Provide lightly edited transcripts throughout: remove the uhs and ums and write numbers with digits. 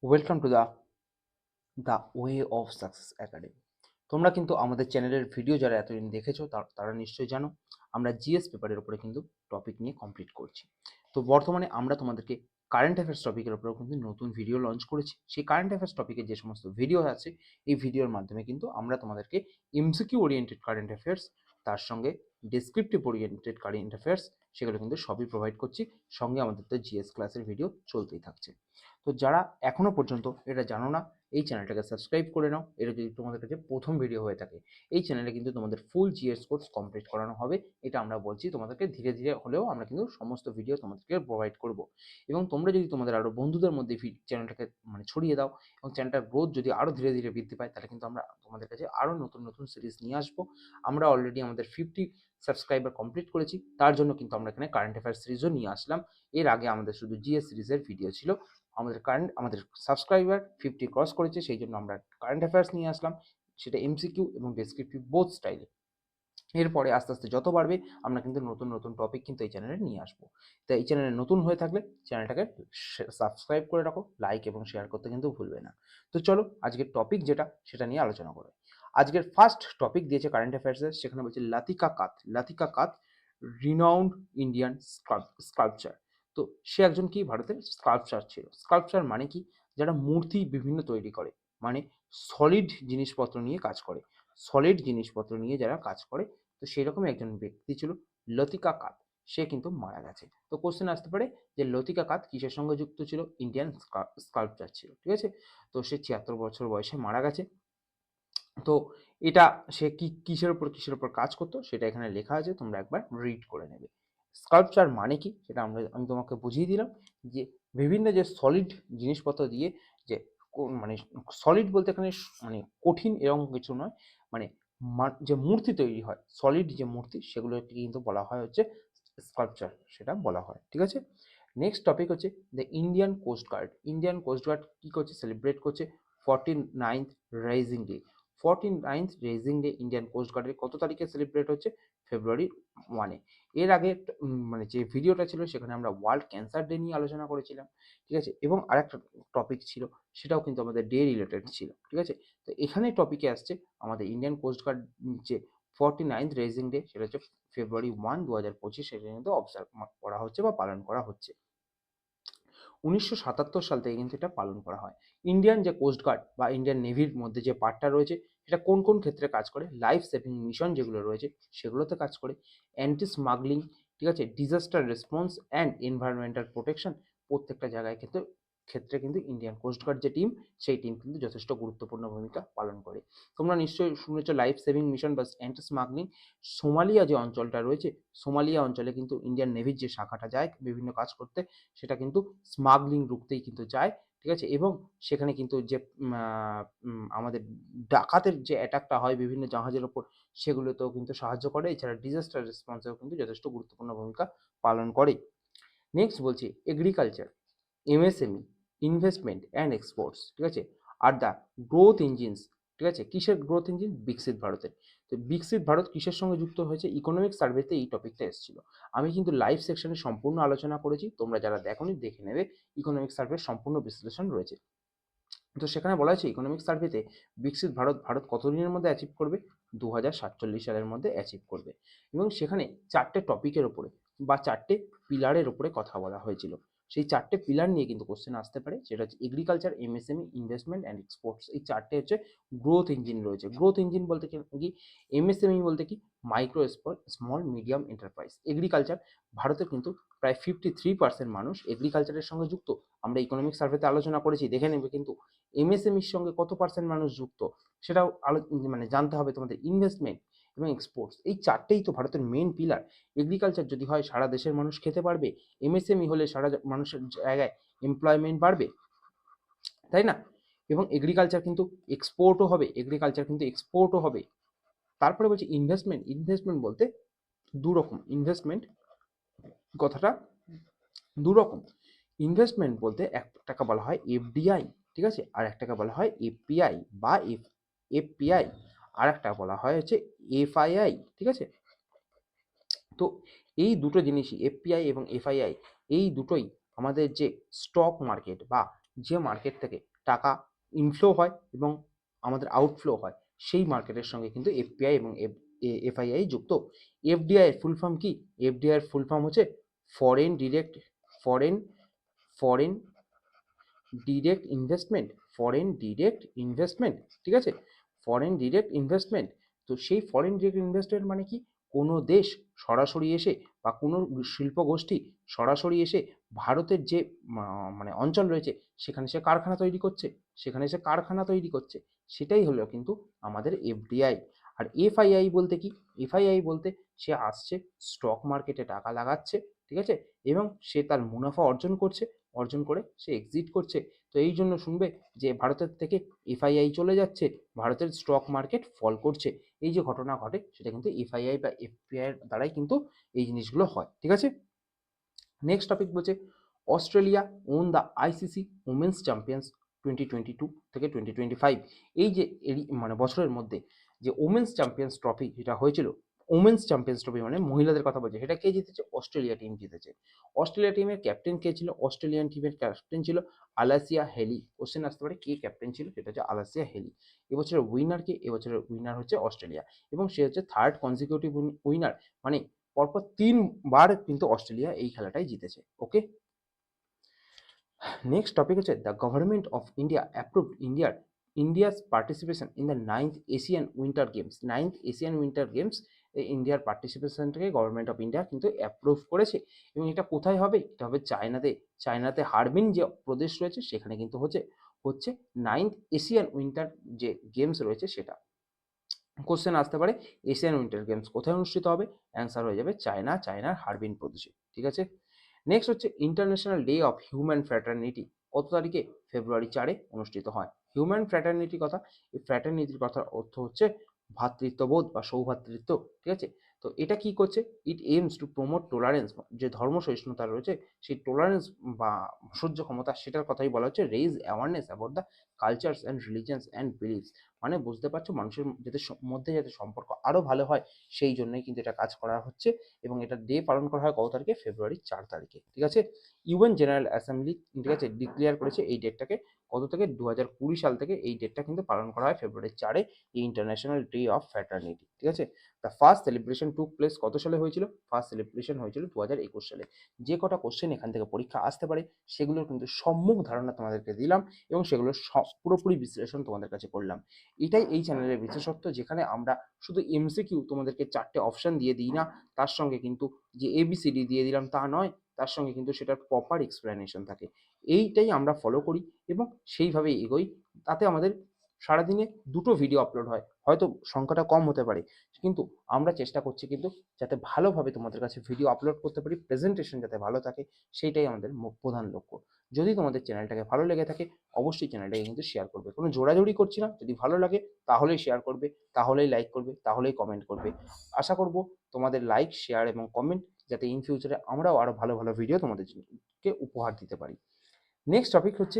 Welcome to the way of success academy. তোমরা কিন্তু আমাদের চ্যানেলের ভিডিও যারা এতদিন দেখেছো তারা নিশ্চয়ই জানো আমরা জিএস পেপারের উপরে কিন্তু টপিক নিয়ে কমপ্লিট করছি। তো বর্তমানে আমরা তোমাদেরকে কারেন্ট অ্যাফেয়ার্স টপিকের উপরেও কিন্তু নতুন ভিডিও লঞ্চ করেছি। সেই কারেন্ট অ্যাফেয়ার্স টপিকের যে সমস্ত ভিডিও আছে এই ভিডিওর মাধ্যমে কিন্তু আমরা তোমাদেরকে এমসিকিউ ওরিয়েন্টেড কারেন্ট অ্যাফেয়ার্স, তার সঙ্গে ডেসক্রিপটিভ ওরিয়েন্টেড কারেন্ট অ্যাফেয়ার্স, সেগুলো কিন্তু সবই প্রোভাইড করছি। সঙ্গে আমাদের তো জিএস ক্লাসের ভিডিও চলতেই থাকছে। তো যারা এখনো পর্যন্ত এটা জানো না, এই চ্যানেলটাকে সাবস্ক্রাইব করে নাও। এটা যদি তোমাদের কাছে প্রথম ভিডিও হয়ে থাকে, এই চ্যানেলে কিন্তু তোমাদের ফুল জিএস কোর্স কমপ্লিট করানো হবে। এটা আমরা বলছি তোমাদেরকে, ধীরে ধীরে হলেও আমরা কিন্তু সমস্ত ভিডিও তোমাদেরকে প্রোভাইড করব। এবং তোমরা যদি তোমাদের আরও বন্ধুদের মধ্যে চ্যানেলটাকে ছড়িয়ে দাও এবং চ্যানেলটার গ্রোথ যদি আরও ধীরে ধীরে বৃদ্ধি পায়, তাহলে কিন্তু আমরা তোমাদের কাছে আরও নতুন নতুন সিরিজ নিয়ে আসবো। আমরা অলরেডি আমাদের 50 সাবস্ক্রাইবার কমপ্লিট করেছি, তার জন্য কিন্তু আমরা এখানে কারেন্ট অ্যাফেয়ার্স সিরিজও নিয়ে আসলাম। এর আগে আমাদের শুধু জিএস সিরিজের ভিডিও ছিল। আমাদের সাবস্ক্রাইবার 50 ক্রস করেছে, সেই জন্য আমরা কারেন্ট অ্যাফেয়ার্স নিয়ে আসলাম, সেটা এমসিকিউ এবং ডেসক্রিপটিভ বোথ স্টাইলে। এরপরে আস্তে আস্তে যত বাড়বে আমরা কিন্তু নতুন নতুন টপিক কিন্তু এই চ্যানেলে নিয়ে আসবো। তাই এই চ্যানেলে নতুন হয়ে থাকলে চ্যানেলটাকে সাবস্ক্রাইব করে রাখো, লাইক এবং শেয়ার করতে কিন্তু ভুলবে না। তো চলো আজকের টপিক যেটা সেটা নিয়ে আলোচনা করো। আজকের ফার্স্ট টপিক দিয়েছে কারেন্ট অ্যাফেয়ার্সের, সেখানে বলছে লাতিকা কাত রিনাউন্ড ইন্ডিয়ান স্কাল্পচার। তো সে একজন কি ভারতের স্কাল্পচার ছিল। স্কাল্পচার মানে কি? যারা মূর্তি বিভিন্ন তৈরি করে, মানে সলিড জিনিসপত্র নিয়ে কাজ করে, সলিড জিনিসপত্র নিয়ে যারা কাজ করে। তো সেরকমই একজন ব্যক্তি ছিল লতিকা কাত। সে কিন্তু মারা গেছে। তো কোশ্চেন আসতে পারে যে লতিকা কাত কিসের সঙ্গে যুক্ত ছিল? ইন্ডিয়ান স্কাল্পচার ছিল, ঠিক আছে। তো সে ৭৬ বছর বয়সে মারা গেছে। তো এটা সে কিসের উপর কাজ করতো সেটা এখানে লেখা আছে, তোমরা একবার রিড করে নেবে। স্কাল্পচার মানে কি সেটা আমি তোমাকে বুঝিয়ে দিলাম, যে বিভিন্ন যে সলিড জিনিসপত্র দিয়ে যে মানে সলিড বলতে এখানে মানে কঠিন এরকম কিছু নয়, মানে যে মূর্তি তৈরি হয়, সলিড যে মূর্তি, সেগুলোকে কিন্তু বলা হয় হচ্ছে স্কাল্পচার, সেটা বলা হয়, ঠিক আছে। নেক্সট টপিক হচ্ছে the Indian coastguard. Indian coastguard কি করছে? সেলিব্রেট করছে 49th raising day. 49th raising day Indian কোস্টগার্ডের কত তারিখে সেলিব্রেট হচ্ছে? ফেব্রুয়ারি 1-এ। এর আগে যে ভিডিওটা ছিল সেখানে আমরা ওয়ার্ল্ড ক্যান্সার ডে নিয়ে আলোচনা করেছিলাম, ঠিক আছে। এবং আরেকটা টপিক ছিল, সেটাও কিন্তু আমাদের ডে রিলেটেড ছিল, ঠিক আছে। তো এখানে টপিকে আসছে আমাদের ইন্ডিয়ান কোস্টগার্ড যে 49th রাইজিং ডে, সেটা হচ্ছে ফেব্রুয়ারি 1, 2025, সেটা কিন্তু অবজার্ভ করা হচ্ছে বা পালন করা হচ্ছে। 1977 সাল থেকে কিন্তু এটা পালন করা হয়। ইন্ডিয়ান যে কোস্টগার্ড বা ইন্ডিয়ান নেভির মধ্যে যে পার্টটা রয়েছে, সেটা কোন কোন ক্ষেত্রে কাজ করে? লাইফ সেভিং মিশন যেগুলো রয়েছে সেগুলোতে কাজ করে, অ্যান্টি স্মাগলিং, ঠিক আছে, disaster response and environmental protection, প্রত্যেকটা জায়গায় ক্ষেত্রে কিন্তু ইন্ডিয়ান কোস্টগার্ড যে টিম, সেই টিম কিন্তু যথেষ্ট গুরুত্বপূর্ণ ভূমিকা পালন করে। তোমরা নিশ্চয়ই শুনেছ লাইফ সেভিং মিশন বা অ্যান্টি স্মাগলিং। সোমালিয়া যে অঞ্চলটা রয়েছে, সোমালিয়া অঞ্চলে কিন্তু ইন্ডিয়ান নেভির যে শাখাটা যায় বিভিন্ন কাজ করতে, সেটা কিন্তু স্মাগলিং রুখতেই কিন্তু যায়, ঠিক আছে। এবং সেখানে কিন্তু যে আমাদের ডাকাতের যে অ্যাটাকটা হয় বিভিন্ন জাহাজের ওপর, সেগুলোতেও কিন্তু সাহায্য করে। এছাড়া ডিজাস্টার রেসপন্সেও কিন্তু যথেষ্ট গুরুত্বপূর্ণ ভূমিকা পালন করে। নেক্সট বলছি agriculture, MSME, investment and exports, ঠিক আছে, আর দ্য গ্রোথ ইঞ্জিনস, ঠিক আছে। কিসের গ্রোথ ইঞ্জিন? বিকশিত ভারতের। তো বিকশিত ভারত কিসের সঙ্গে যুক্ত হয়েছে? ইকোনমিক সার্ভেতে এই টপিকটা এসেছিল। আমি কিন্তু লাইভ সেকশনে সম্পূর্ণ আলোচনা করেছি, তোমরা যারা দেখোনি দেখে নেবে, ইকোনমিক সার্ভের সম্পূর্ণ বিশ্লেষণ রয়েছে। তো সেখানে বলা হয়েছে ইকোনমিক সার্ভেতে বিকশিত ভারত কত দিনের মধ্যে অ্যাচিভ করবে? 2047 সালের মধ্যে অ্যাচিভ করবে। এবং সেখানে 4টে টপিকের ওপরে বা 4টে পিলারের ওপরে কথা বলা হয়েছিল। সেই 4টে পিলার নিয়ে কিন্তু কোশ্চেন আসতে পারে, সেটা হচ্ছে agriculture, MSME, investment and exports. এই 4টে হচ্ছে গ্রোথ ইঞ্জিন রয়েছে। গ্রোথ ইঞ্জিন বলতে কি? এমএসএমই বলতে কি? Micro small medium enterprise. Agriculture, ভারতের কিন্তু প্রায় 53% মানুষ এগ্রিকালচারের সঙ্গে যুক্ত। আমরা ইকোনমিক সার্ভেতে আলোচনা করেছি, দেখে নেবে কিন্তু। এমএসএমইর সঙ্গে কত পার্সেন্ট মানুষ যুক্ত সেটাও জানতে হবে তোমাদের। ইনভেস্টমেন্ট এবং এক্সপোর্টস, এই 4টেই তো ভারতের মেন পিলার। এগ্রিকালচার যদি হয় সারা দেশের মানুষ খেতে পারবে, এমএসএমই হলে সারা মানুষের জায়গায় এমপ্লয়মেন্ট বাড়বে, তাই না? এবং এগ্রিকালচার কিন্তু এক্সপোর্টও হবে। তারপরে বলছি ইনভেস্টমেন্ট। ইনভেস্টমেন্ট বলতে দুরকম ইনভেস্টমেন্ট, কথাটা দুরকম। ইনভেস্টমেন্ট বলতে একটাকে বলা হয় এফডিআই, ঠিক আছে, আর একটাকে বলা হয় এফপিআই বা এফপিআই, আর একটা বলা হয় হচ্ছে এফআইআই, ঠিক আছে। তো এই দুটো জিনিসই, এফপিআই এবং এফআইআই, এই দুটোই আমাদের যে স্টক মার্কেট বা যে মার্কেট থেকে টাকা ইনফ্লো হয় এবং আমাদের আউটফ্লো হয়, সেই মার্কেটের সঙ্গে কিন্তু এফপিআই এবং এফআইআই যুক্ত। এফডিআই এর ফুল ফর্ম কি? এফডিআই এর ফুল ফর্ম হচ্ছে foreign direct foreign foreign direct investment, foreign direct investment, ঠিক আছে? Foreign direct investment. তো সেই ফরেন ডিরেক্ট ইনভেস্টমেন্ট মানে কি? কোনো দেশ সরাসরি এসে বা কোনো শিল্প গোষ্ঠী সরাসরি এসে ভারতের যে মানে অঞ্চল রয়েছে সেখানে সে কারখানা তৈরি করছে, সেখানে সে কারখানা তৈরি করছে, সেটাই হলো কিন্তু আমাদের এফডিআই। আর এফআইআই বলতে কি? এফআইআই বলতে সে আসছে, স্টক মার্কেটে টাকা লাগাচ্ছে, ঠিক আছে, এবং সে তার মুনাফা অর্জন করছে, অর্জন করে সে এক্সিট করছে। তো এই জন্য শুনবে যে ভারতের থেকে এফআইআই চলে যাচ্ছে, ভারতের স্টক মার্কেট ফল করছে। এই যে ঘটনা ঘটে সেটা কিন্তু এফআইআই বা এফপিআই এর দ্বারাই কিন্তু এই জিনিসগুলো হয়, ঠিক আছে? নেক্সট টপিক বলছে Australia won the ICC women's champions 2022 থেকে 2025। এই যে মানে বছরের মধ্যে যে ওমেন্স চ্যাম্পিয়ন্স ট্রফি যেটা হয়েছিল, ওমেন্স চ্যাম্পিয়ন্স ট্রফি মানে মহিলাদের কথা বলছে, সেটা কে জিতেছে? অস্ট্রেলিয়া টিম জিতেছে। অস্ট্রেলিয়া টিমের ক্যাপ্টেন কে ছিল? অস্ট্রেলিয়ান টিমের ক্যাপ্টেন ছিল আলাসিয়া হেলি। কোশ্চেন আসতে পারে কে ক্যাপ্টেন ছিল, সেটা হচ্ছে আলাসিয়া হেলি। এবছরের উইনার কে? এবছরের উইনার হচ্ছে অস্ট্রেলিয়া, এবং সে হচ্ছে থার্ড কনজিকিউটিভ উইনার, মানে পরপর 3 বার কিন্তু অস্ট্রেলিয়া এই খেলাটাই জিতেছে। ওকে, নেক্সট টপিক হচ্ছে the government of India approved India's participation in the 9th Asian winter games. 9th Asian winter games ইন্ডিয়ার পার্টিসিপেশনটাকে গভর্নমেন্ট অফ ইন্ডিয়া কিন্তু অ্যাপ্রুভ করেছে, এবং এটা কোথায় হবে? এটা হবে চায়নাতে। চায়নাতে হারবিন যে প্রদেশ রয়েছে সেখানে কিন্তু হচ্ছে হচ্ছে 9th এশিয়ান উইন্টার যে গেমস রয়েছে সেটা। কোশ্চেন আসতে পারে এশিয়ান উইন্টার গেমস কোথায় অনুষ্ঠিত হবে? অ্যান্সার হয়ে যাবে চায়না, চায়নার হারবিন প্রদেশে, ঠিক আছে? নেক্সট হচ্ছে international day of human fraternity কত তারিখে? ফেব্রুয়ারি 4 অনুষ্ঠিত হয়। হিউম্যান ফ্র্যাটার্নিটি কথা, এই ফ্র্যাটার্নিটির কথার অর্থ হচ্ছে ভ্রাতৃত্ববোধ বা সৌভ্রাতৃত্ব, ঠিক আছে? তো এটা কি করছে? ইট এইমস টু প্রমোট টলারেন্স, যে ধর্ম সহিষ্ণুতা রয়েছে সেই টলারেন্স বা সহ্য ক্ষমতা, সেটার কথাই বলা হচ্ছে raise awareness about the cultures and religions and believes. মানে বুঝতে পারছো, মানুষের যাতে মধ্যে যাতে সম্পর্ক আরও ভালো হয়, সেই জন্যই কিন্তু এটা কাজ করা হচ্ছে, এবং এটা ডে পালন করা হয় কত তারিখে? ফেব্রুয়ারি 4 তারিখে, ঠিক আছে? ইউএন জেনারেল অ্যাসেম্বলি, ঠিক আছে, ডিক্লেয়ার করেছে এই ডেটটাকে কত থেকে? 2020 সাল থেকে এই ডেটটা কিন্তু পালন করা হয় ফেব্রুয়ারি 4 এই ইন্টারন্যাশনাল ডে অফ ফ্র্যাটার্নিটি, ঠিক আছে? The first celebration took place কত সালে হয়েছিল? ফার্স্ট সেলিব্রেশন হয়েছিল 2021 সালে। যে কটা কোশ্চেন এখান থেকে পরীক্ষা আসতে পারে সেগুলোর কিন্তু সম্মুখ ধারণা তোমাদেরকে দিলাম, এবং সেগুলোর পুরোপুরি বিশ্লেষণ তোমাদের কাছে করলাম। এটাই এই চ্যানেলের বিশেষত্ব, যেখানে আমরা শুধু এমসিকিউ তোমাদেরকে 4টে অপশন দিয়ে দিই না, তার সঙ্গে কিন্তু যে এবিসিডি দিয়ে দিলাম তা নয়, তার সঙ্গে কিন্তু সেটার প্রপার এক্সপ্লেনেশন থাকে। এইটাই আমরা ফলো করি এবং সেইভাবেই এগোই। তাতে আমাদের সারাদিনে 2টো ভিডিও আপলোড হয়, হয়তো সংখ্যাটা কম হতে পারে, কিন্তু আমরা চেষ্টা করছি কিন্তু যাতে ভালোভাবে তোমাদের কাছে ভিডিও আপলোড করতে পারি, প্রেজেন্টেশন যাতে ভালো থাকে, সেইটাই আমাদের প্রধান লক্ষ্য। যদি তোমাদের চ্যানেলটাকে ভালো লেগে থাকে অবশ্যই চ্যানেলটাকে কিন্তু শেয়ার করবে। কোনো জোড়াজোড়ি করছি না, যদি ভালো লাগে তাহলেই শেয়ার করবে, তাহলেই লাইক করবে, তাহলেই কমেন্ট করবে। আশা করব তোমাদের লাইক, শেয়ার এবং কমেন্ট যাতে ইন ফিউচারে আমরাও আরও ভালো ভালো ভিডিও তোমাদেরকে উপহার দিতে পারি। নেক্সট টপিক হচ্ছে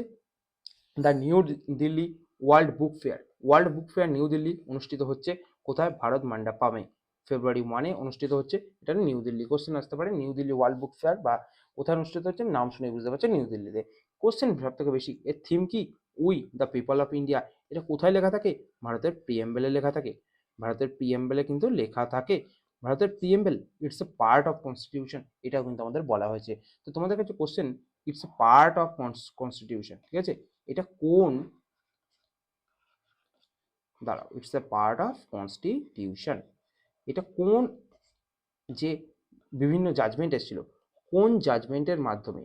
the new Delhi world book fair. World book fair new Delhi অনুষ্ঠিত হচ্ছে কোথায়? ভারত মান্ডাপামে। ফেব্রুয়ারি 1 অনুষ্ঠিত হচ্ছে, এটা নিউ দিল্লি। কোশ্চেন আসতে পারে new Delhi world book fair বা কোথায় অনুষ্ঠিত হচ্ছে, নাম শুনে বুঝতে পারছে নিউ দিল্লিতে। কোশ্চেন সব থেকে বেশি এর থিম কি? We the people of India. এটা কোথায় লেখা থাকে? ভারতের প্রিএমবেলে লেখা থাকে। ভারতের প্রিএমবেলে কিন্তু লেখা থাকে। ভারতের preamble it's a part of constitution, এটাও কিন্তু আমাদের বলা হয়েছে। তো তোমাদের কাছে question, it's a part of constitution, ঠিক আছে? এটা কোন, দাঁড়াও, it's a part of constitution, এটা কোন যে বিভিন্ন জাজমেন্ট এসেছিল, কোন জাজমেন্টের মাধ্যমে,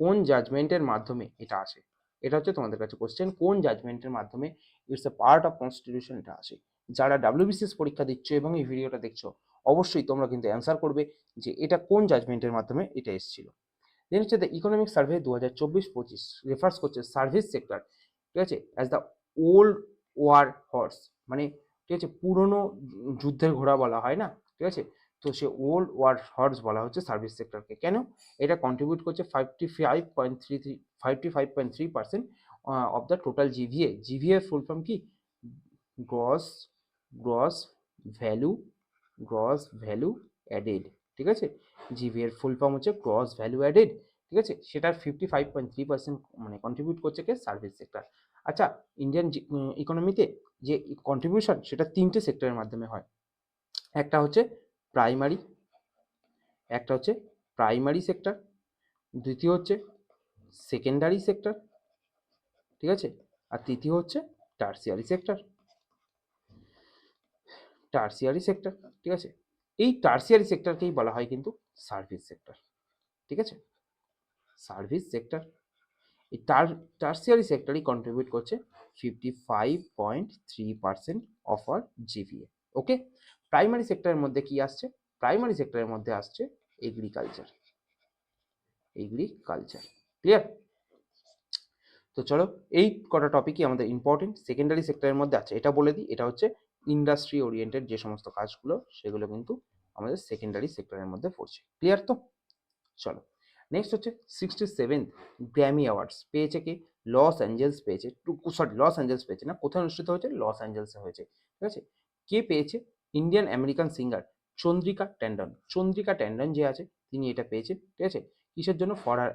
কোন জাজমেন্টের মাধ্যমে এটা আসে? এটা হচ্ছে তোমাদের কাছে কোশ্চেন, কোন জাজমেন্টের মাধ্যমে it's a part of constitution এটা আসে? যারা ডাব্লিউবিসিএস পরীক্ষা দিচ্ছ এবং এই ভিডিওটা দেখছো অবশ্যই তোমরা কিন্তু অ্যান্সার করবে যে এটা কোন জাজমেন্টের মাধ্যমে এটা এসেছিল। দেন হচ্ছে দ্য ইকোনমিক সার্ভে 2024-25 রেফার্স করছে সার্ভিস সেক্টর, ঠিক আছে, as the old war horse, মানে ঠিক আছে পুরনো যুদ্ধের ঘোড়া বলা হয় না, ঠিক আছে? তো সে ওল্ড ওয়ার হর্স বলা হচ্ছে সার্ভিস সেক্টরকে। কেন? এটা কন্ট্রিবিউট করছে 55.3% of the total GVA. GVA full form কি? Gross gross value gross value added, ঠিক আছে? জিভি এর ফুল ফর্ম হচ্ছে গ্রস ভ্যালু অ্যাডেড, ঠিক আছে, সেটার 55.3% মানে কন্ট্রিবিউট করছে কে, সার্ভিস সেক্টর। আচ্ছা, ইন্ডিয়ান ইকোনমিতে যে কন্ট্রিবিউশন সেটা তিনটে সেক্টরের মাধ্যমে হয়। একটা হচ্ছে প্রাইমারি, একটা হচ্ছে প্রাইমারি সেক্টর, দ্বিতীয় হচ্ছে সেকেন্ডারি সেক্টর, ঠিক আছে, আর তৃতীয় হচ্ছে টার্সিয়ারি সেক্টর। টার্সিয়ারি সেক্টর, ঠিক আছে, এই টার্সিয়ারি সেক্টরকেই বলা হয় কিন্তু সার্ভিস সেক্টর, ঠিক আছে, সার্ভিস সেক্টর। এই টার্সিয়ারি সেক্টরই কন্ট্রিবিউট করছে 55.3% অফ আর জিভিএ। ওকে, প্রাইমারি সেক্টরের মধ্যে কি আসছে? প্রাইমারি সেক্টরের মধ্যে আসছে এগ্রিকালচার, এগ্রিকালচার, ক্লিয়ার? তো চলো, এই কটা টপিকই আমাদের ইম্পর্টেন্ট। সেকেন্ডারি সেক্টরের মধ্যে আছে, এটা বলে দিই, এটা হচ্ছে ইন্ডাস্ট্রি ওরিয়েন্টেড যে সমস্ত কাজগুলো, সেগুলো কিন্তু আমাদের সেকেন্ডারি সেক্টরের মধ্যে পড়ছে। ক্লিয়ার তো? চলো, নেক্সট হচ্ছে 67th গ্র্যামি অ্যাওয়ার্ডস পেয়েছে কে? লস অ্যাঞ্জেলস পেয়েছে, সরি, লস অ্যাঞ্জেলস পেয়েছে না, কোথায় অনুষ্ঠিত হয়েছে? লস অ্যাঞ্জেলসে হয়েছে, ঠিক আছে। কে পেয়েছে? Indian American singer Chandrika Tandon. Chandrika Tandon যে আছে তিনি এটা পেয়েছেন, ঠিক আছে। কিসের জন্য? ফর আর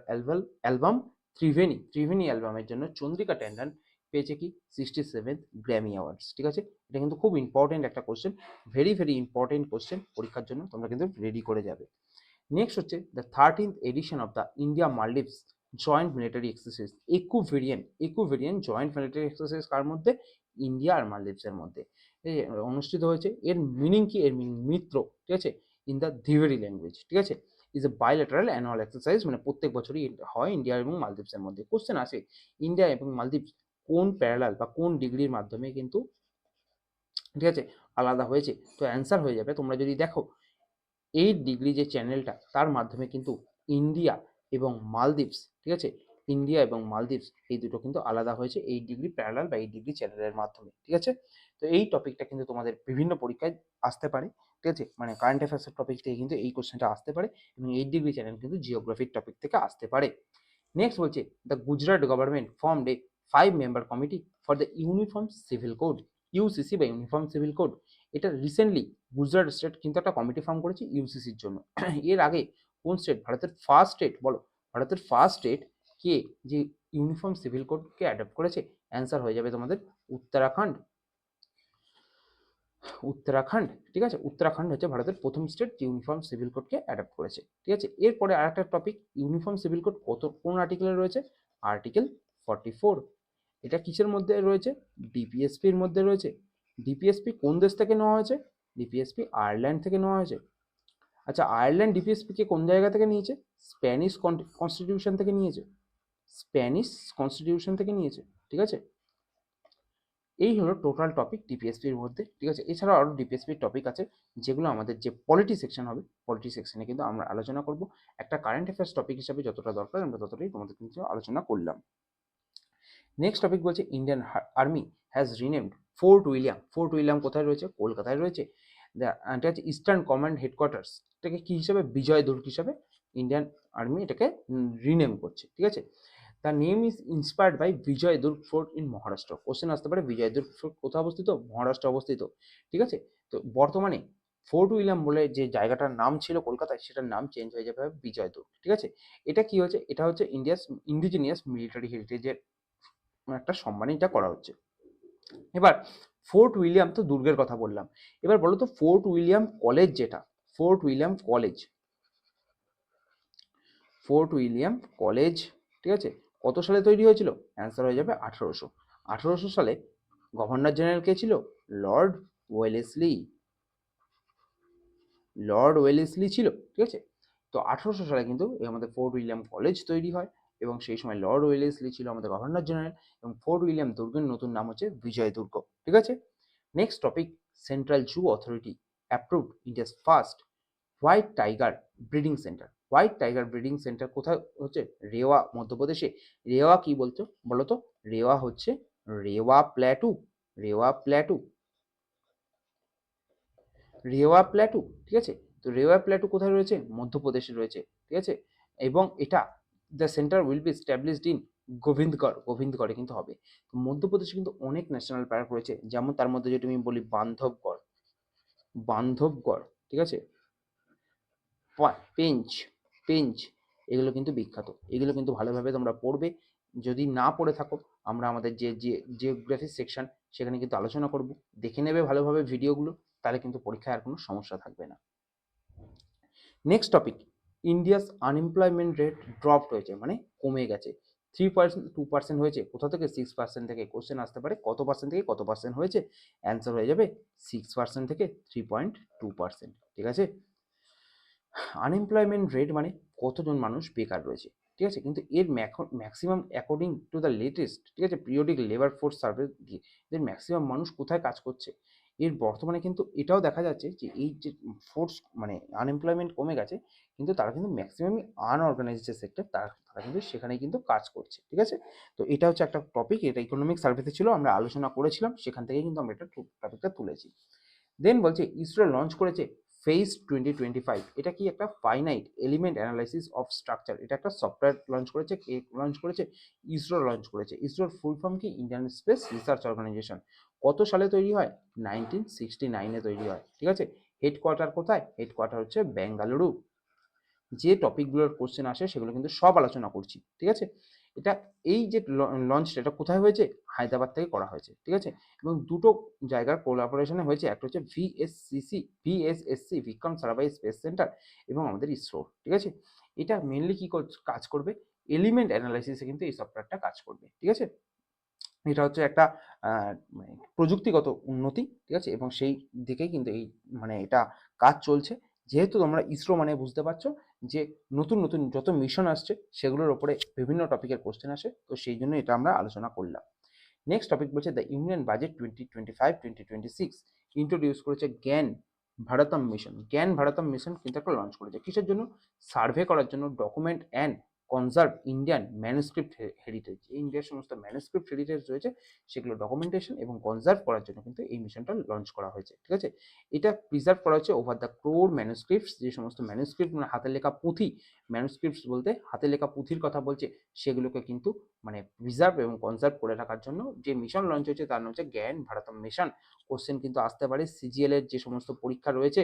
অ্যালবাম ত্রিভেণী, ত্রিভেণী অ্যালবামের জন্য চন্দ্রিকা ট্যান্ডন পেয়েছে কি? 67th গ্র্যামি অ্যাওয়ার্ডস, ঠিক আছে। এটা কিন্তু খুব ইম্পর্টেন্ট একটা question, very very important question পরীক্ষার জন্য, তোমরা কিন্তু রেডি করে যাবে। নেক্সট হচ্ছে the 13th edition of the India Maldives joint military exercise Ekuverin. Ekuverin joint military exercise কার মধ্যে? ইন্ডিয়া আর মালদ্বীপসের মধ্যে অনুষ্ঠিত হয়েছে। এর মিনিং কি? এর মিনিং মিত্র, ঠিক আছে, ইন দ্য ধিভেরি ল্যাঙ্গুয়েজ, ঠিক আছে। Is a bilateral annual exercise, মানে প্রত্যেক বছরই হয় ইন্ডিয়া এবং মালদ্বীপসের মধ্যে। কোশ্চেন আসে, ইন্ডিয়া এবং মালদ্বীপস কোন প্যারালাল বা কোন ডিগ্রির মাধ্যমে কিন্তু, ঠিক আছে, আলাদা হয়েছে? তো অ্যান্সার হয়ে যাবে, তোমরা যদি দেখো 8 ডিগ্রি যে চ্যানেলটা, তার মাধ্যমে কিন্তু ইন্ডিয়া এবং মালদ্বীপস, ঠিক আছে, ইন্ডিয়া এবং মালদ্বীপস এই দুটো কিন্তু আলাদা হয়েছে 8 ডিগ্রি প্যারালাল বা 8 ডিগ্রি চ্যানেলের মাধ্যমে, ঠিক আছে। তো এই টপিকটা কিন্তু তোমাদের বিভিন্ন পরীক্ষায় আসতে পারে, ঠিক আছে, মানে কারেন্ট অ্যাফেয়ার্সের টপিক থেকে কিন্তু এই কোশ্চেনটা আসতে পারে, এবং 8 ডিগ্রি চ্যানেল কিন্তু জিওগ্রাফির টপিক থেকে আসতে পারে। নেক্সট বলছে the Gujarat government formed A 5 member committee for the uniform civil code, UCC বা ইউনিফর্ম সিভিল কোড। এটা রিসেন্টলি গুজরাট স্টেট কিন্তু একটা কমিটি ফর্ম করেছে ইউসিসির জন্য। এর আগে কোন স্টেট, ভারতের ফার্স্ট স্টেট বলো, ভারতের ফার্স্ট স্টেট কে যে ইউনিফর্ম সিভিল কোডকে অ্যাডপ্ট করেছে? অ্যান্সার হয়ে যাবে তোমাদের উত্তরাখণ্ড। উত্তরাখণ্ড, ঠিক আছে, উত্তরাখণ্ড হচ্ছে ভারতের প্রথম স্টেট যে ইউনিফর্ম সিভিল কোডকে অ্যাডপ্ট করেছে, ঠিক আছে। এরপরে আরেকটা টপিক, ইউনিফর্ম সিভিল কোড কোন আর্টিকেলে রয়েছে? আর্টিকেল 44। এটা কিসের মধ্যে রয়েছে? ডিপিএসপির মধ্যে রয়েছে। ডিপিএসপি কোন দেশ থেকে নেওয়া হয়েছে? ডিপিএসপি আয়ারল্যান্ড থেকে নেওয়া হয়েছে। আচ্ছা, আয়ারল্যান্ড ডিপিএসপিকে কোন জায়গা থেকে নিয়েছে? স্প্যানিশ কনস্টিটিউশন থেকে নিয়েছে, স্প্যানিশ কনস্টিটিউশন থেকে নিয়েছে, ঠিক আছে। এই হলো টোটাল টপিক ডিপিএসপির মধ্যে, ঠিক আছে। এছাড়াও আরও ডিপিএসপির টপিক আছে, যেগুলো আমাদের যে পলিটি সেকশন হবে, পলিটি সেকশনে কিন্তু আমরা আলোচনা করব। একটা কারেন্ট অ্যাফেয়ার্স টপিক হিসাবে যতটা দরকার আমরা ততটাই তোমাদের কিন্তু আলোচনা করলাম। নেক্সট টপিক বলছে Indian army has renamed fort William. Fort William কোথায় রয়েছে? কলকাতায় রয়েছে। এটা হচ্ছে ইস্টার্ন কমান্ড হেডকোয়ার্টার্স, এটাকে কি হিসাবে? বিজয় দুর্গ হিসাবে ইন্ডিয়ান আর্মি এটাকে রিনেম করছে, ঠিক আছে। তার নেম ইজ ইন্সপায়ার্ড বাই বিজয় দুর্গ ফোর্ট ইন মহারাষ্ট্র। কোশ্চেন আসতে পারে বিজয় দুর্গ ফোর্ট কোথায় অবস্থিত? মহারাষ্ট্র অবস্থিত, ঠিক আছে। তো বর্তমানে ফোর্ট উইলিয়াম বলে যে জায়গাটার নাম ছিল কলকাতায়, সেটার নাম চেঞ্জ হয়ে যাবে বিজয় দুর্গ, ঠিক আছে। এটা কি হচ্ছে? এটা হচ্ছে ইন্ডিয়াস ইন্ডিজিনিয়াস মিলিটারি হেরিটেজের একটা সম্মানে এটা করা হচ্ছে। এবার ফোর্ট উইলিয়াম তো দুর্গের কথা বললাম, এবার বলো তো ফোর্ট উইলিয়াম কলেজ যেটা, fort William college, fort William college, ঠিক আছে, কত সালে তৈরি হয়েছিল? অ্যান্সার হয়ে যাবে 1800। 1800 সালে গভর্নর জেনারেল কে ছিল? লর্ড ওয়েলেসলি, লর্ড ওয়েলেসলি ছিল, ঠিক আছে। তো 1800 সালে কিন্তু এই আমাদের ফোর্ট উইলিয়াম কলেজ তৈরি হয়, এবং সেই সময় লর্ড ওয়েলেসলি ছিল আমাদের গভর্নর জেনারেল, এবং ফোর্ট উইলিয়াম দুর্গের নতুন নাম হচ্ছে বিজয় দুর্গ, ঠিক আছে। Next topic, central zoo authority approved India's first white tiger breeding centre. White tiger breeding centre কোথায় হচ্ছে? রেওয়া, মধ্যপ্রদেশে। রেওয়া কি বলছো বলো তো? রেওয়া হচ্ছে রেওয়া প্ল্যাটু, রেওয়া প্ল্যাটু, রেওয়া প্ল্যাটু, ঠিক আছে। তো রেওয়া প্ল্যাটু কোথায় রয়েছে? মধ্যপ্রদেশে রয়েছে, ঠিক আছে। এবং এটা the centre will be established in Gobindgarh, গোবিন্দগড়ে কিন্তু হবে। তো মধ্যপ্রদেশে কিন্তু অনেক ন্যাশনাল পার্ক রয়েছে, যেমন তার মধ্যে যদি আমি বলি বান্ধবগড়, বান্ধবগড়, ঠিক আছে, পেঞ্চ, পেঞ্চ, এগুলো কিন্তু বিখ্যাত, এগুলো কিন্তু ভালোভাবে তোমরা পড়বে। যদি না পড়ে থাকো, আমরা আমাদের যে জিওগ্রাফি সেকশন সেখানে কিন্তু আলোচনা করব, দেখে নেবে ভালোভাবে ভিডিওগুলো, তাহলে কিন্তু পরীক্ষায় আর কোনো সমস্যা থাকবে না। Next topic, India's unemployment rate dropped হয়েছে, মানে কমে গেছে। 3% 2% হয়েছে, কোথা থেকে 6% থেকে কোশ্চেন আসতে পারে, কত পার্সেন্ট থেকে কত পার্সেন্ট হয়েছে, অ্যান্সার হয়ে যাবে 6% থেকে 3.2%। ঠিক আছে, আনএমপ্লয়মেন্ট রেট মানে কতজন মানুষ বেকার রয়েছে, ঠিক আছে, কিন্তু এর maximum according to the latest, ঠিক আছে, পিরিয়ডিক লেবার ফোর্স সার্ভে দিয়ে এর ম্যাক্সিমাম মানুষ কোথায় কাজ করছে। এর বর্তমানে কিন্তু এটাও দেখা যাচ্ছে যে এই যে ফোর্স মানে আনএমপ্লয়মেন্ট কমে গেছে, কিন্তু তারা কিন্তু ম্যাক্সিমামই আনঅর্গানাইজড যে সেক্টর তারা তারা কিন্তু সেখানে কিন্তু কাজ করছে। ঠিক আছে, তো এটা হচ্ছে একটা টপিক, এটা ইকোনমিক সার্ভেতে ছিল, আমরা আলোচনা করেছিলাম, সেখান থেকে কিন্তু আমরা এটা টপিকটা তুলেছি। দেন বলছে ইসরো লঞ্চ করেছে ফেজ 2025, এটা কি একটা finite element analysis of structure, এটা একটা সফটওয়্যার লঞ্চ করেছে। কে লঞ্চ করেছে? ইসরো লঞ্চ করেছে। ইসরোর ফুল ফর্ম কি? Indian space research organisation. কত সালে তৈরি হয়? 1969-এ তৈরি হয়। ঠিক আছে, হেডকোয়ার্টার কোথায়? হেডকোয়ার্টার হচ্ছে বেঙ্গালুরু। যে টপিকগুলোর কোশ্চেন আসে সেগুলো কিন্তু সব আলোচনা করছি। ঠিক আছে, এটা এই যে লঞ্চটা এটা কোথায় হয়েছে? হায়দ্রাবাদ থেকে করা হয়েছে। ঠিক আছে, এবং দুটো জায়গার কোলাবোরেশনে হয়েছে, একটা হচ্ছে ভিএসএসসি বিক্রম সারাভাই স্পেস সেন্টার এবং আমাদের ইসরো। ঠিক আছে, এটা মেনলি কি কাজ করবে? এলিমেন্ট অ্যানালাইসিসে কিন্তু এই সফটওয়্যারটা কাজ করবে। ঠিক আছে, এটা হচ্ছে একটা মানে প্রযুক্তিগত উন্নতি। ঠিক আছে, এবং সেই দিকেই কিন্তু এই মানে এটা কাজ চলছে। যেহেতু তোমরা ইসরো মানে বুঝতে পারছো যে নতুন নতুন যত মিশন আসছে সেগুলোর ওপরে বিভিন্ন টপিকের কোশ্চেন আসে, তো সেই জন্য এটা আমরা আলোচনা করলাম। নেক্সট টপিক বলছে দ্য ইউনিয়ন বাজেট 2025-2026 ইন্ট্রোডিউস করেছে জ্ঞান ভারতম মিশন। জ্ঞান ভারতম মিশন কিন্তু একটা লঞ্চ করেছে, কিসের জন্য? সার্ভে করার জন্য, document and conserve Indian manuscript heritage. এই ইন্ডিয়ার সমস্ত ম্যানুস্ক্রিপ্ট হেরিটেজ রয়েছে সেগুলো ডকুমেন্টেশন এবং কনজার্ভ করার জন্য কিন্তু এই মিশনটা লঞ্চ করা হয়েছে। ঠিক আছে, এটা প্রিজার্ভ করা হচ্ছে ওভার দ্য ক্রোর ম্যানুস্ক্রিপ্টস, যে সমস্ত ম্যানুস্ক্রিপ্ট মানে হাতের লেখা পুঁথি, ম্যানুস্ক্রিপ্টস বলতে হাতে লেখা পুঁথির কথা বলছে, সেগুলোকে কিন্তু মানে প্রিজার্ভ এবং কনজার্ভ করে রাখার জন্য যে মিশন লঞ্চ হয়েছে তার নাম হচ্ছে জ্ঞান ভারতম মিশন। কোশ্চেন কিন্তু আসতে পারে সিজিএল এর যে সমস্ত পরীক্ষা রয়েছে,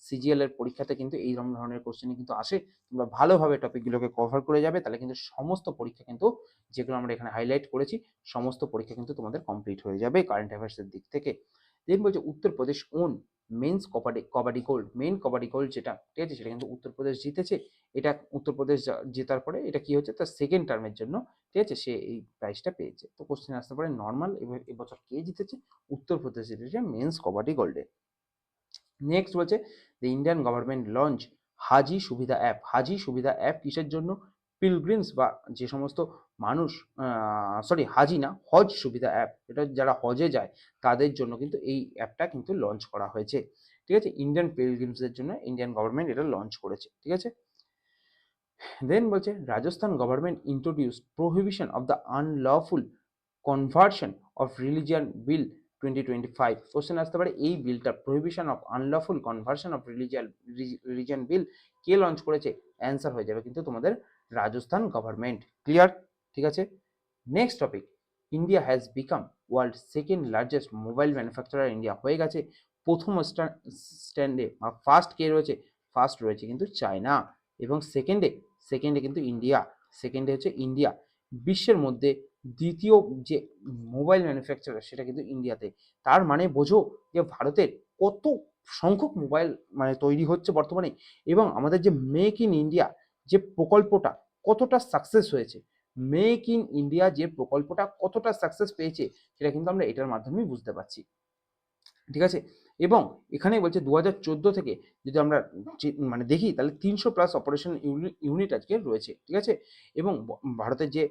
সিজিএল এর পরীক্ষাতে কিন্তু এই ধরনের কোশ্চেনই কিন্তু আসে। তোমরা ভালোভাবে টপিকগুলোকে কভার করে যাবে, তাহলে কিন্তু সমস্ত পরীক্ষা কিন্তু যেগুলো আমরা এখানে হাইলাইট করেছি সমস্ত পরীক্ষা কিন্তু তোমাদের কমপ্লিট হয়ে যাবে কারেন্ট অ্যাফেয়ার্সের দিক থেকে। দেন বলছে Uttar Pradesh won men's kabaddi gold, men kabaddi gold যেটা, ঠিক আছে, সেটা কিন্তু উত্তরপ্রদেশ জিতেছে। এটা উত্তরপ্রদেশ জেতার পরে এটা কি হচ্ছে, তার সেকেন্ড টার্মের জন্য, ঠিক আছে, সে এই প্রাইজটা পেয়েছে। তো কোশ্চেন আসতে পারে নর্মাল, এবছর কে জিতেছে? উত্তরপ্রদেশ জিতেছে মেন্স কবাডি গোল্ডে। নেক্সট বলছে দ্য ইন্ডিয়ান গভর্নমেন্ট লঞ্চ হাজি সুবিধা অ্যাপ। হাজি সুবিধা অ্যাপ কিসের জন্য? পিলগ্রিমস বা যে সমস্ত মানুষ, সরি হাজি না, হজ সুবিধা অ্যাপ, এটা যারা হজে যায় তাদের জন্য কিন্তু এই অ্যাপটা কিন্তু লঞ্চ করা হয়েছে। ঠিক আছে, ইন্ডিয়ান পিলগ্রিমসদের জন্য ইন্ডিয়ান গভর্নমেন্ট এটা লঞ্চ করেছে। ঠিক আছে, দেন বলছে Rajasthan government introduce prohibition of the unlawful conversion of religion bill 2025। Question আসতে পারে এই বিলটা prohibition of unlawful conversion of religion bill K launch করেছে? অ্যান্সার হয়ে যাবে কিন্তু তোমাদের রাজস্থান গভর্নমেন্ট। ক্লিয়ার? ঠিক আছে, next topic, India has become world second largest mobile manufacturer. India হয়ে গেছে প্রথম স্ট্যান্ডে, ফার্স্ট কে রয়েছে? ফার্স্ট রয়েছে কিন্তু চায়না, এবং সেকেন্ডে কিন্তু ইন্ডিয়া, সেকেন্ডে হচ্ছে ইন্ডিয়া। বিশ্বের মধ্যে দ্বিতীয় যে মোবাইল ম্যানুফ্যাকচারার সেটা কিন্তু ইন্ডিয়াতে। তার মানে বোঝো যে ভারতের কত সংখ্যক মোবাইল মানে তৈরি হচ্ছে বর্তমানে, এবং আমাদের যে মেক ইন ইন্ডিয়া যে প্রকল্পটা কতটা সাকসেস হয়েছে, মেক ইন ইন্ডিয়া যে প্রকল্পটা কতটা সাকসেস পেয়েছে সেটা কিন্তু আমরা এটার মাধ্যমেই বুঝতে পারছি। ঠিক আছে, এবং এখানে বলছে 2014 থেকে যদি আমরা মানে দেখি তাহলে 300+ অপারেশন ইউনিট আজকে রয়েছে। ঠিক আছে, এবং ভারতের যে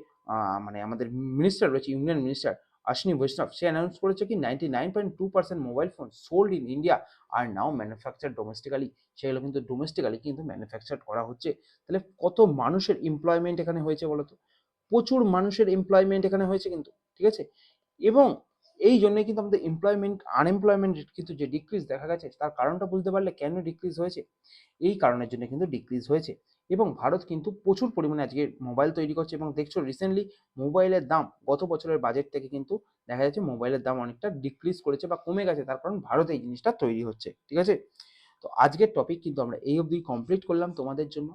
মানে আমাদের মিনিস্টার রয়েছে, ইউনিয়ন মিনিস্টার অশ্বিনী বৈষ্ণব, সে অ্যানাউন্স করেছে কি 99.2% mobile phone sold in India are now manufacture domestically. সেগুলো কিন্তু ডোমেস্টিক্যালি কিন্তু ম্যানুফ্যাকচার করা হচ্ছে। তাহলে কত মানুষের এমপ্লয়মেন্ট এখানে হয়েছে বলতো? প্রচুর মানুষের এমপ্লয়মেন্ট এখানে হয়েছে কিন্তু। ঠিক আছে, এবং এই জন্যই কিন্তু আমাদের আনএমপ্লয়মেন্ট রেট কিন্তু যে ডিক্রিজ দেখা গেছে, তার কারণটা বুঝতে পারলে কেন ডিক্রিজ হয়েছে, এই কারণের জন্য কিন্তু ডিক্রিজ হয়েছে। এবং ভারত কিন্তু প্রচুর পরিমাণে আজকে মোবাইল তৈরি করছে, এবং দেখছো রিসেন্টলি মোবাইলের দাম গত বছরের বাজেট থেকে কিন্তু দেখা যাচ্ছে মোবাইলের দাম অনেকটা ডিক্রিজ করেছে বা কমে গেছে, তার কারণ ভারতে এই জিনিসটা তৈরি হচ্ছে। ঠিক আছে, তো আজকের টপিক কিন্তু আমরা এই অবধি কমপ্লিট করলাম তোমাদের জন্য।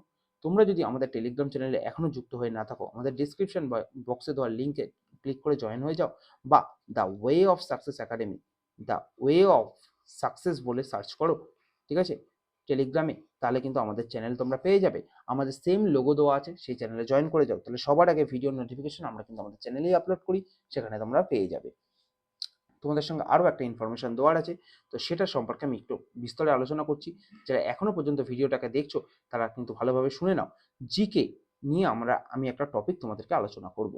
তোমরা যদি আমাদের টেলিগ্রাম চ্যানেলে এখনও যুক্ত হয়ে না থাকো, আমাদের ডিসক্রিপশন বক্সে দেওয়া লিঙ্কে ক্লিক করে জয়েন হয়ে যাও, বা the way of success academy, the way of success বলে সার্চ করো, ঠিক আছে, টেলিগ্রামে, তাহলে কিন্তু আমাদের চ্যানেল তোমরা পেয়ে যাবে। আমাদের সেম লোগো দেওয়া আছে, সেই চ্যানেলে জয়েন করে যাও, তাহলে সবার আগে ভিডিও নোটিফিকেশন আমরা কিন্তু আমাদের চ্যানেলেই আপলোড করি, সেখানে তোমরা পেয়ে যাবে। তোমাদের সঙ্গে আরও একটা ইনফরমেশন দেওয়ার আছে, তো সেটা সম্পর্কে আমি একটু বিস্তরে আলোচনা করছি। যারা এখনও পর্যন্ত ভিডিওটাকে দেখছো তারা কিন্তু ভালোভাবে শুনে নাও। জিকে নিয়ে আমি একটা টপিক তোমাদেরকে আলোচনা করব।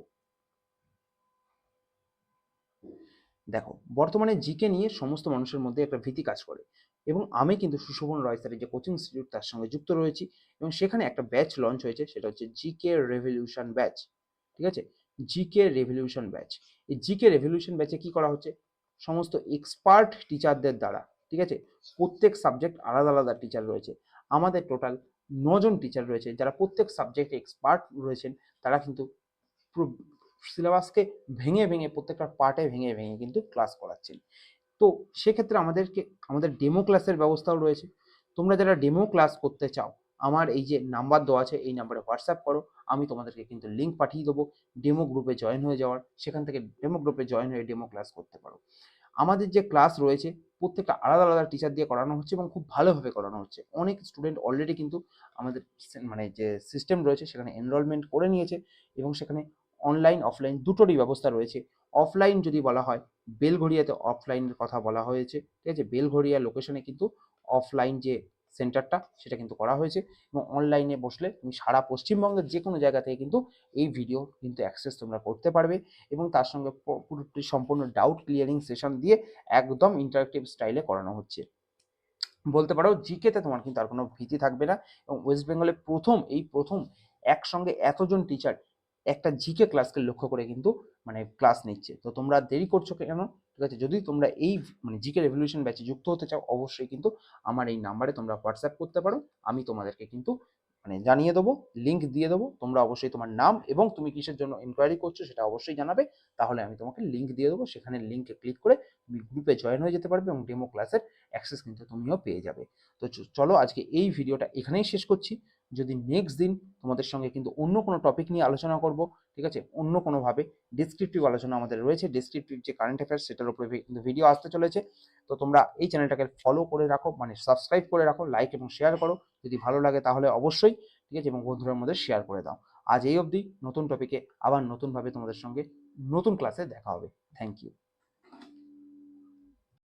দেখো, বর্তমানে জিকে নিয়ে সমস্ত মানুষের মধ্যে একটা ভীতি কাজ করে, এবং আমি কিন্তু সুশোভন রয় স্যারের যে কোচিং ইনস্টিটিউট তার সঙ্গে যুক্ত রয়েছি, এবং সেখানে একটা ব্যাচ লঞ্চ হয়েছে, সেটা হচ্ছে জিকে রেভলিউশন ব্যাচ, ঠিক আছে, জিকে রেভলিউশন ব্যাচ। এই জিকে রেভলিউশন ব্যাচে কি করা হচ্ছে, সমস্ত এক্সপার্ট টিচারদের দ্বারা, ঠিক আছে, প্রত্যেক সাবজেক্ট আলাদা আলাদা টিচার রয়েছে, আমাদের টোটাল 9জন টিচার রয়েছে যারা প্রত্যেক সাবজেক্টে এক্সপার্ট রয়েছেন। তারা কিন্তু পুরো সিলেবাসকে ভেঙে ভেঙে, প্রত্যেকটা পার্টে ভেঙে ভেঙে কিন্তু ক্লাস করাচ্ছেন। তো সেক্ষেত্রে আমাদের ডেমো ক্লাসের ব্যবস্থাও রয়েছে। তোমরা যারা ডেমো ক্লাস করতে চাও, আমার এই যে নাম্বার দেওয়া আছে, এই নাম্বারে হোয়াটসঅ্যাপ করো, আমি তোমাদেরকে কিন্তু লিঙ্ক পাঠিয়ে দেবো ডেমো গ্রুপে জয়েন হয়ে যাওয়ার, সেখান থেকে ডেমো গ্রুপে জয়েন হয়ে ডেমো ক্লাস করতে পারো। আমাদের যে ক্লাস রয়েছে প্রত্যেকটা আলাদা আলাদা টিচার দিয়ে করানো হচ্ছে, এবং খুব ভালোভাবে করানো হচ্ছে। অনেক স্টুডেন্ট অলরেডি কিন্তু আমাদের মানে যে সিস্টেম রয়েছে সেখানে এনরোলমেন্ট করে নিয়েছে, এবং সেখানে অনলাইন অফলাইন দুটোরই ব্যবস্থা রয়েছে। অফলাইন যদি বলা হয়, বেলঘড়িয়াতে অফলাইনের কথা বলা হয়েছে, ঠিক আছে, বেলঘড়িয়া লোকেশনে কিন্তু অফলাইন যে সেন্টারটা সেটা কিন্তু করা হয়েছে, এবং অনলাইনে বসলে তুমি সারা পশ্চিমবঙ্গের যে কোনো জায়গা থেকে কিন্তু এই ভিডিও কিন্তু অ্যাক্সেস তোমরা করতে পারবে, এবং তার সঙ্গে পুরোপুরি সম্পূর্ণ ডাউট ক্লিয়ারিং সেশন দিয়ে একদম ইন্টারেক্টিভ স্টাইলে করানো হচ্ছে। বলতে পারো জিকেতে তোমার কিন্তু আর কোনো ভীতি থাকবে না, এবং ওয়েস্ট বেঙ্গলে প্রথম একসঙ্গে এতজন টিচার একটা জিকে ক্লাসকে লক্ষ্য করে কিন্তু মানে ক্লাস নিচ্ছে। তো তোমরা দেরি করছো কেন, ঠিক আছে, যদি তোমরা এই মানে জিকে রেভলিউশন ব্যাচে যুক্ত হতে চাও, অবশ্যই কিন্তু আমার এই নাম্বারে তোমরা হোয়াটসঅ্যাপ করতে পারো, আমি তোমাদেরকে কিন্তু মানে জানিয়ে দেবো, লিঙ্ক দিয়ে দেবো। তোমরা অবশ্যই তোমার নাম এবং তুমি কিসের জন্য ইনকোয়ারি করছো সেটা অবশ্যই জানাবে, তাহলে আমি তোমাকে লিঙ্ক দিয়ে দেবো, সেখানে লিঙ্কে ক্লিক করে তুমি গ্রুপে জয়েন হয়ে যেতে পারবে, এবং ডেমো ক্লাসের অ্যাক্সেস কিন্তু তুমিও পেয়ে যাবে। তো চলো আজকে এই ভিডিওটা এখানেই শেষ করছি। যদি নেক্সট দিন তোমাদের সঙ্গে কিন্তু অন্য কোনো টপিক নিয়ে আলোচনা করব, ঠিক আছে, অন্য কোনোভাবে ডিসক্রিপটিভ আলোচনা আমাদের রয়েছে, ডিসক্রিপটিভ যে কারেন্ট অ্যাফেয়ার্স সেটার উপরে কিন্তু ভিডিও আসতে চলেছে। তো তোমরা এই চ্যানেলটাকে ফলো করে রাখো, মানে সাবস্ক্রাইব করে রাখো, লাইক এবং শেয়ার করো, যদি ভালো লাগে তাহলে অবশ্যই, ঠিক আছে, এবং বন্ধুদের মধ্যে শেয়ার করে দাও। আজ এই অবধি, নতুন টপিকে আবার নতুনভাবে তোমাদের সঙ্গে নতুন ক্লাসে দেখা হবে। Thank you.